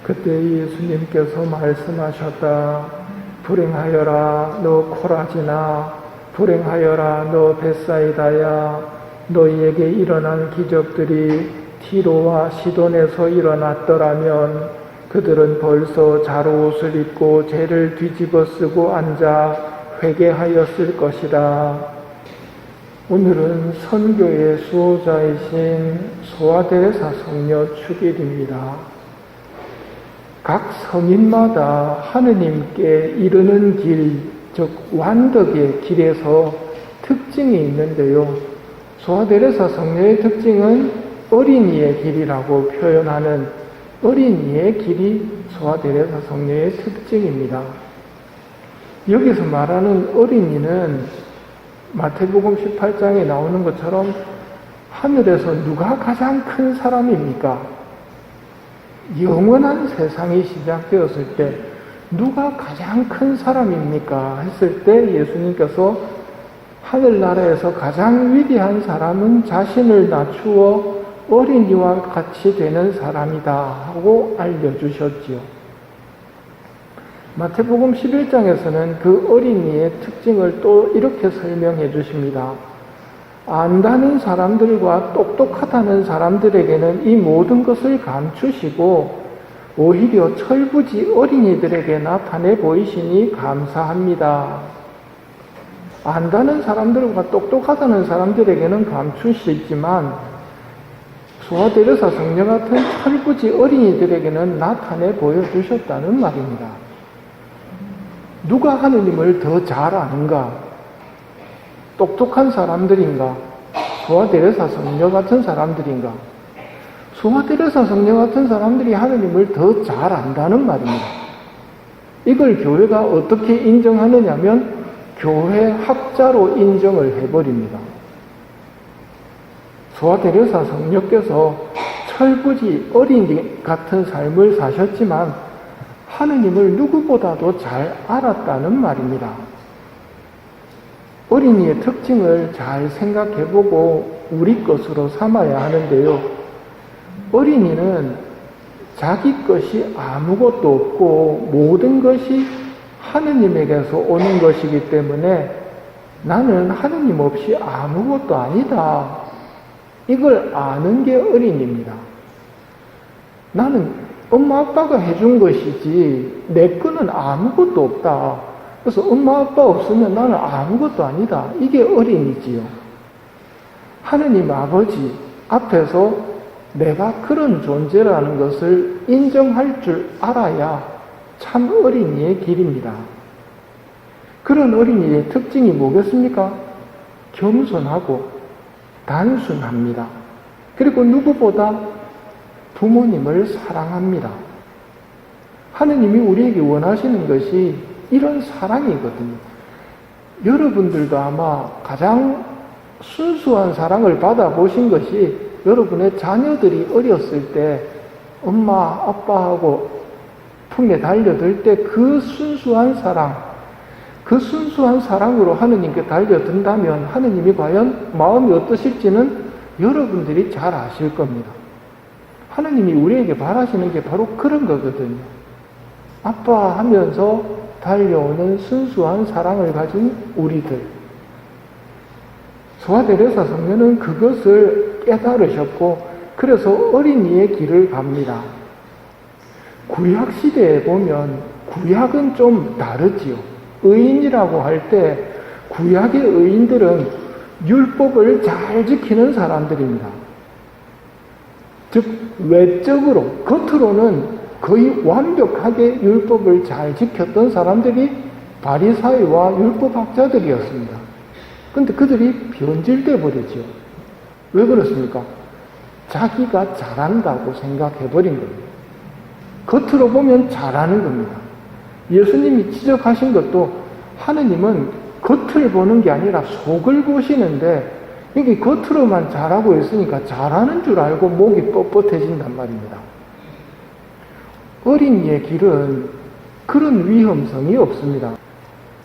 그때 예수님께서 말씀하셨다. 불행하여라 너 코라지나, 불행하여라 너 벳사이다야. 너희에게 일어난 기적들이 티로와 시돈에서 일어났더라면 그들은 벌써 자로옷을 입고 죄를 뒤집어 쓰고 앉아 회개하였을 것이다. 오늘은 선교의 수호자이신 소아데레사 성녀 축일입니다. 각 성인마다 하느님께 이르는 길, 즉 완덕의 길에서 특징이 있는데요. 소아데레사 성녀의 특징은 어린이의 길이라고 표현하는 어린이의 길이 소아데레사 성녀의 특징입니다. 여기서 말하는 어린이는 마태복음 18장에 나오는 것처럼 하늘에서 누가 가장 큰 사람입니까? 영원한 세상이 시작되었을 때 누가 가장 큰 사람입니까? 했을 때 예수님께서 하늘나라에서 가장 위대한 사람은 자신을 낮추어 어린이와 같이 되는 사람이다 하고 알려주셨지요. 마태복음 11장에서는 그 어린이의 특징을 또 이렇게 설명해 주십니다. 안다는 사람들과 똑똑하다는 사람들에게는 이 모든 것을 감추시고 오히려 철부지 어린이들에게 나타내 보이시니 감사합니다. 안다는 사람들과 똑똑하다는 사람들에게는 감추시지만 소아데레사 성녀 같은 철부지 어린이들에게는 나타내 보여주셨다는 말입니다. 누가 하느님을 더 잘 아는가? 똑똑한 사람들인가? 소아데레사 성녀 같은 사람들인가? 소아데레사 성녀 같은 사람들이 하느님을 더 잘 안다는 말입니다. 이걸 교회가 어떻게 인정하느냐면 교회 학자로 인정을 해버립니다. 소아데레사 성녀께서 철부지 어린이 같은 삶을 사셨지만 하느님을 누구보다도 잘 알았다는 말입니다. 어린이의 특징을 잘 생각해보고 우리 것으로 삼아야 하는데요. 어린이는 자기 것이 아무것도 없고 모든 것이 하느님에게서 오는 것이기 때문에 나는 하느님 없이 아무것도 아니다. 이걸 아는 게 어린이입니다. 나는 엄마 아빠가 해준 것이지 내 거는 아무것도 없다. 그래서 엄마 아빠 없으면 나는 아무것도 아니다. 이게 어린이지요. 하느님 아버지 앞에서 내가 그런 존재라는 것을 인정할 줄 알아야 참 어린이의 길입니다. 그런 어린이의 특징이 뭐겠습니까? 겸손하고 단순합니다. 그리고 누구보다 부모님을 사랑합니다. 하느님이 우리에게 원하시는 것이 이런 사랑이거든요. 여러분들도 아마 가장 순수한 사랑을 받아보신 것이 여러분의 자녀들이 어렸을 때 엄마, 아빠하고 품에 달려들 때 그 순수한 사랑, 그 순수한 사랑으로 하느님께 달려든다면 하느님이 과연 마음이 어떠실지는 여러분들이 잘 아실 겁니다. 하느님이 우리에게 바라시는 게 바로 그런 거거든요. 아빠 하면서 달려오는 순수한 사랑을 가진 우리들. 소아데레사 성녀는 그것을 깨달으셨고 그래서 어린이의 길을 갑니다. 구약 시대에 보면 구약은 좀 다르지요. 의인이라고 할 때 구약의 의인들은 율법을 잘 지키는 사람들입니다. 즉 외적으로 겉으로는 거의 완벽하게 율법을 잘 지켰던 사람들이 바리사이와 율법학자들이었습니다. 그런데 그들이 변질돼 버리죠. 왜 그렇습니까? 자기가 잘한다고 생각해버린 겁니다. 겉으로 보면 잘하는 겁니다. 예수님이 지적하신 것도 하느님은 겉을 보는 게 아니라 속을 보시는데 이게 겉으로만 잘하고 있으니까 잘하는 줄 알고 목이 뻣뻣해진단 말입니다. 어린이의 길은 그런 위험성이 없습니다.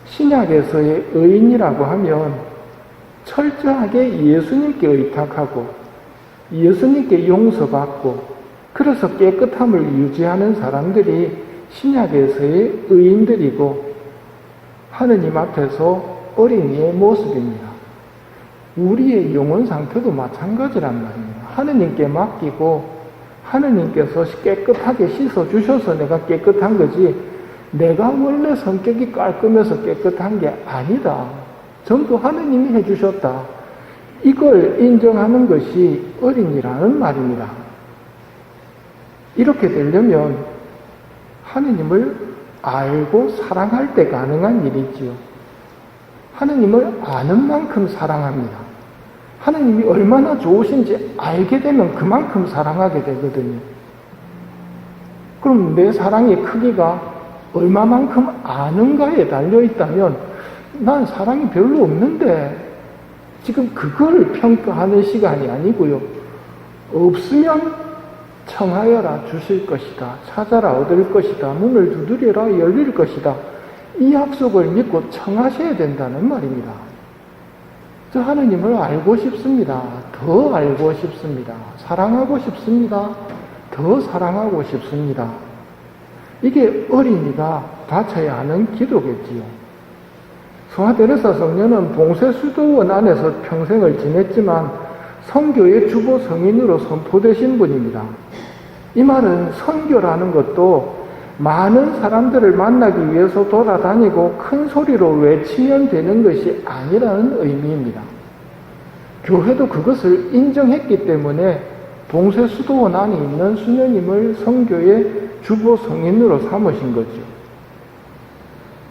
신약에서의 의인이라고 하면 철저하게 예수님께 의탁하고 예수님께 용서받고 그래서 깨끗함을 유지하는 사람들이 신약에서의 의인들이고 하느님 앞에서 어린이의 모습입니다. 우리의 영혼 상태도 마찬가지란 말입니다. 하느님께 맡기고 하느님께서 깨끗하게 씻어주셔서 내가 깨끗한 거지 내가 원래 성격이 깔끔해서 깨끗한 게 아니다. 전부 하느님이 해주셨다. 이걸 인정하는 것이 어린이라는 말입니다. 이렇게 되려면 하느님을 알고 사랑할 때 가능한 일이지요. 하느님을 아는 만큼 사랑합니다. 하느님이 얼마나 좋으신지 알게 되면 그만큼 사랑하게 되거든요. 그럼 내 사랑의 크기가 얼마만큼 아는가에 달려있다면 난 사랑이 별로 없는데 지금 그걸 평가하는 시간이 아니고요. 없으면 청하여라 주실 것이다. 찾아라 얻을 것이다. 문을 두드려라 열릴 것이다. 이 약속을 믿고 청하셔야 된다는 말입니다. 저 하느님을 알고 싶습니다. 더 알고 싶습니다. 사랑하고 싶습니다. 더 사랑하고 싶습니다. 이게 어린이가 바쳐야 하는 기도겠지요. 소아테레사 성녀는 봉쇄수도원 안에서 평생을 지냈지만 선교의 주보 성인으로 선포되신 분입니다. 이 말은 선교라는 것도 많은 사람들을 만나기 위해서 돌아다니고 큰 소리로 외치면 되는 것이 아니라는 의미입니다. 교회도 그것을 인정했기 때문에 봉쇄수도원 안에 있는 수녀님을 선교의 주보 성인으로 삼으신 거죠.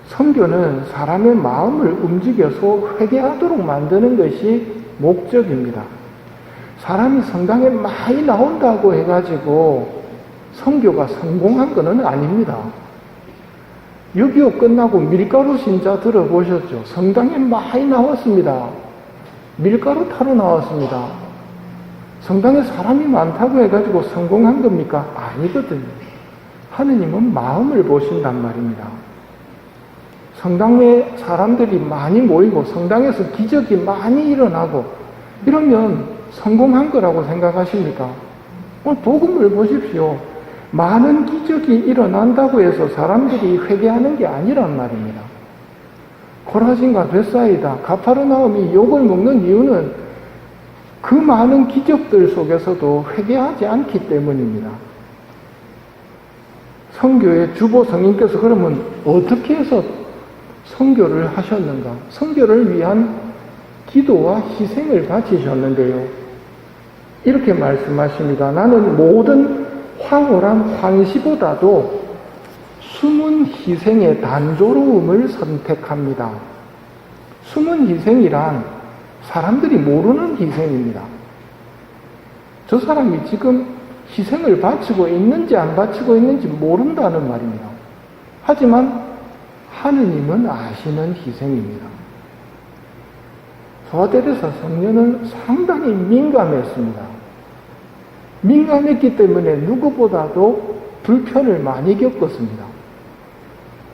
선교는 사람의 마음을 움직여서 회개하도록 만드는 것이 목적입니다. 사람이 성당에 많이 나온다고 해가지고 선교가 성공한 것은 아닙니다. 6.25 끝나고 밀가루 신자 들어보셨죠? 성당에 많이 나왔습니다. 밀가루 타러 나왔습니다. 성당에 사람이 많다고 해가지고 성공한 겁니까? 아니거든요. 하느님은 마음을 보신단 말입니다. 성당에 사람들이 많이 모이고 성당에서 기적이 많이 일어나고 이러면 성공한 거라고 생각하십니까? 복음을 보십시오. 많은 기적이 일어난다고 해서 사람들이 회개하는 게 아니란 말입니다. 코라진과 벳사이다, 가파르나움이 욕을 먹는 이유는 그 많은 기적들 속에서도 회개하지 않기 때문입니다. 선교의 주보 성인께서 그러면 어떻게 해서 선교를 하셨는가? 선교를 위한 기도와 희생을 바치셨는데요. 이렇게 말씀하십니다. 나는 모든 황홀한 환시보다도 숨은 희생의 단조로움을 선택합니다. 숨은 희생이란 사람들이 모르는 희생입니다. 저 사람이 지금 희생을 바치고 있는지 안 바치고 있는지 모른다는 말입니다. 하지만 하느님은 아시는 희생입니다. 소아테레사 성녀는 상당히 민감했습니다. 민감했기 때문에 누구보다도 불편을 많이 겪었습니다.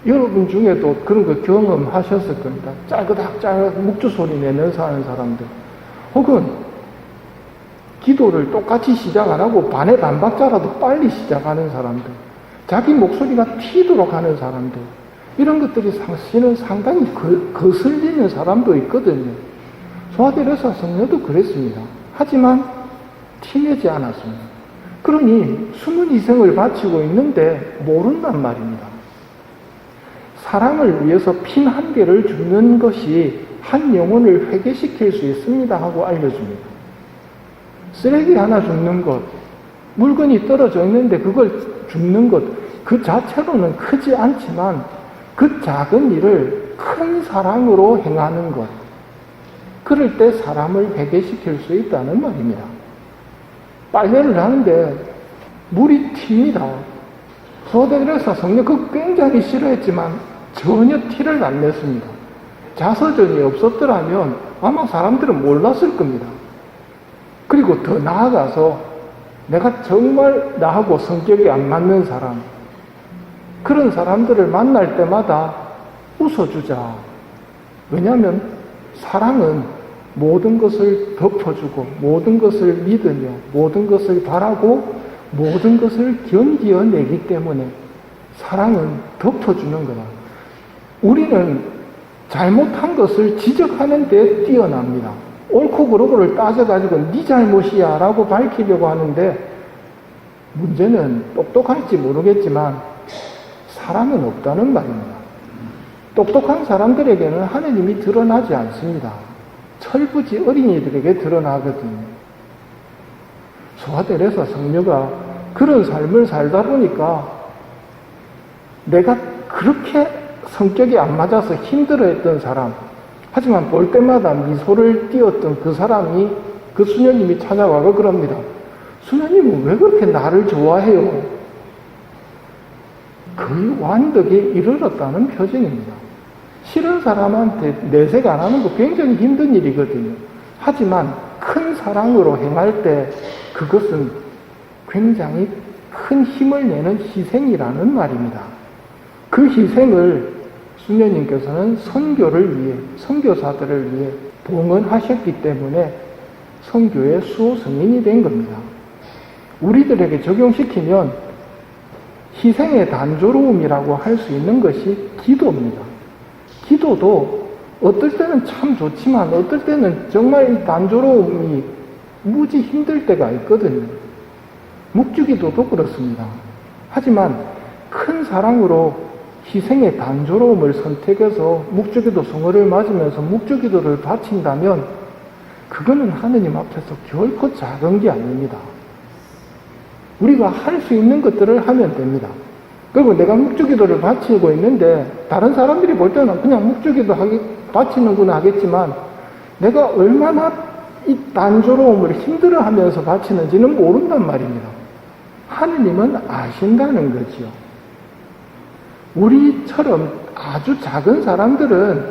여러분 중에도 그런 거 경험하셨을 겁니다. 짤그닥 묵주 소리 내면서 하는 사람들, 혹은 기도를 똑같이 시작 안 하고 반의 반박자라도 빨리 시작하는 사람들, 자기 목소리가 튀도록 하는 사람들, 이런 것들이 사실은 상당히 거슬리는 사람도 있거든요. 소아테레사 성녀도 그랬습니다. 하지만 티내지 않았습니다. 그러니 숨은 희생을 바치고 있는데 모른단 말입니다. 사람을 위해서 핀 한 개를 줍는 것이 한 영혼을 회개시킬 수 있습니다 하고 알려줍니다. 쓰레기 하나 줍는 것, 물건이 떨어져 있는데 그걸 줍는 것, 그 자체로는 크지 않지만 그 작은 일을 큰 사랑으로 행하는 것, 그럴 때 사람을 회개시킬 수 있다는 말입니다. 빨래를 하는데 물이 튑니다. 소아테레사 성녀 그거 굉장히 싫어했지만 전혀 티를 안 냈습니다. 자서전이 없었더라면 아마 사람들은 몰랐을 겁니다. 그리고 더 나아가서 내가 정말 나하고 성격이 안 맞는 사람, 그런 사람들을 만날 때마다 웃어주자. 왜냐하면 사랑은 모든 것을 덮어주고 모든 것을 믿으며 모든 것을 바라고 모든 것을 견디어내기 때문에 사랑은 덮어주는 거다. 우리는 잘못한 것을 지적하는 데 뛰어납니다. 옳고 그르고를 따져가지고 네 잘못이야 라고 밝히려고 하는데, 문제는 똑똑할지 모르겠지만 사랑은 없다는 말입니다. 똑똑한 사람들에게는 하느님이 드러나지 않습니다. 철부지 어린이들에게 드러나거든요. 소아테레사 성녀가 그런 삶을 살다 보니까 내가 그렇게 성격이 안 맞아서 힘들어했던 사람, 하지만 볼 때마다 미소를 띄었던 그 사람이, 그 수녀님이 찾아와서 그럽니다. 수녀님은 왜 그렇게 나를 좋아해요? 거의 완덕에 이르렀다는 표징입니다. 싫은 사람한테 내색 안 하는 거 굉장히 힘든 일이거든요. 하지만 큰 사랑으로 행할 때 그것은 굉장히 큰 힘을 내는 희생이라는 말입니다. 그 희생을 수녀님께서는 선교를 위해, 선교사들을 위해 봉헌하셨기 때문에 선교의 수호성인이 된 겁니다. 우리들에게 적용시키면 희생의 단조로움이라고 할 수 있는 것이 기도입니다. 기도도 어떨 때는 참 좋지만 어떨 때는 정말 이 단조로움이 무지 힘들 때가 있거든요. 묵주기도도 그렇습니다. 하지만 큰 사랑으로 희생의 단조로움을 선택해서 묵주기도 성어를 맞으면서 묵주기도를 바친다면 그거는 하느님 앞에서 결코 작은 게 아닙니다. 우리가 할 수 있는 것들을 하면 됩니다. 그리고 내가 묵주기도를 바치고 있는데 다른 사람들이 볼 때는 그냥 묵주기도 바치는구나 하겠지만 내가 얼마나 이 단조로움을 힘들어하면서 바치는지는 모른단 말입니다. 하느님은 아신다는 거지요. 우리처럼 아주 작은 사람들은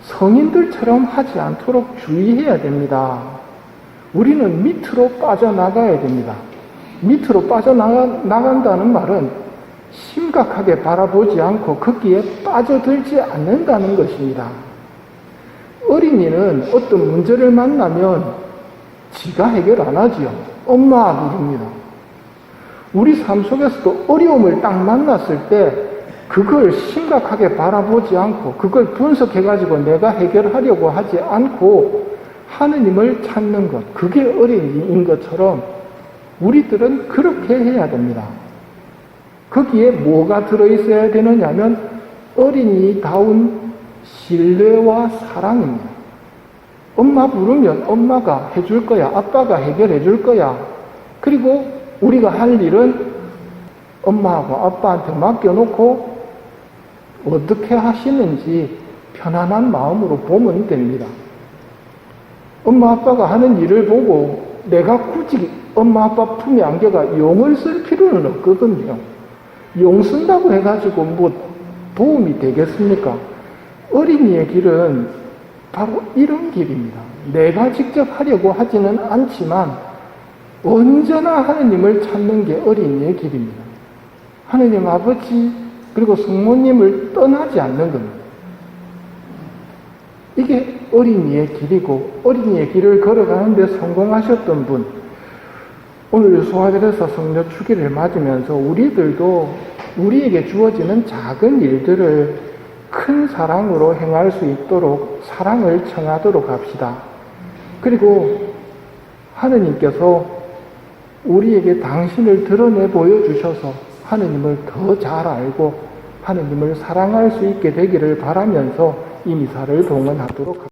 성인들처럼 하지 않도록 주의해야 됩니다. 우리는 밑으로 빠져나가야 됩니다. 밑으로 빠져나간다는 말은 심각하게 바라보지 않고 거기에 빠져들지 않는다는 것입니다. 어린이는 어떤 문제를 만나면 지가 해결 안 하지요. 엄마 부릅니다. 우리 삶 속에서도 어려움을 딱 만났을 때 그걸 심각하게 바라보지 않고 그걸 분석해가지고 내가 해결하려고 하지 않고 하느님을 찾는 것, 그게 어린이인 것처럼 우리들은 그렇게 해야 됩니다. 거기에 뭐가 들어있어야 되느냐 하면 어린이다운 신뢰와 사랑입니다. 엄마 부르면 엄마가 해줄 거야. 아빠가 해결해 줄 거야. 그리고 우리가 할 일은 엄마하고 아빠한테 맡겨놓고 어떻게 하시는지 편안한 마음으로 보면 됩니다. 엄마 아빠가 하는 일을 보고 내가 굳이 엄마 아빠 품에 안겨가 용을 쓸 필요는 없거든요. 용 쓴다고 해가지고 뭐 도움이 되겠습니까? 어린이의 길은 바로 이런 길입니다. 내가 직접 하려고 하지는 않지만 언제나 하느님을 찾는 게 어린이의 길입니다. 하느님 아버지 그리고 성모님을 떠나지 않는 겁니다. 이게 어린이의 길이고 어린이의 길을 걸어가는데 성공하셨던 분, 오늘 소아테레사 성녀 축일을 맞으면서 우리들도 우리에게 주어지는 작은 일들을 큰 사랑으로 행할 수 있도록 사랑을 청하도록 합시다. 그리고 하느님께서 우리에게 당신을 드러내 보여주셔서 하느님을 더 잘 알고 하느님을 사랑할 수 있게 되기를 바라면서 이 미사를 봉헌하도록 합니다.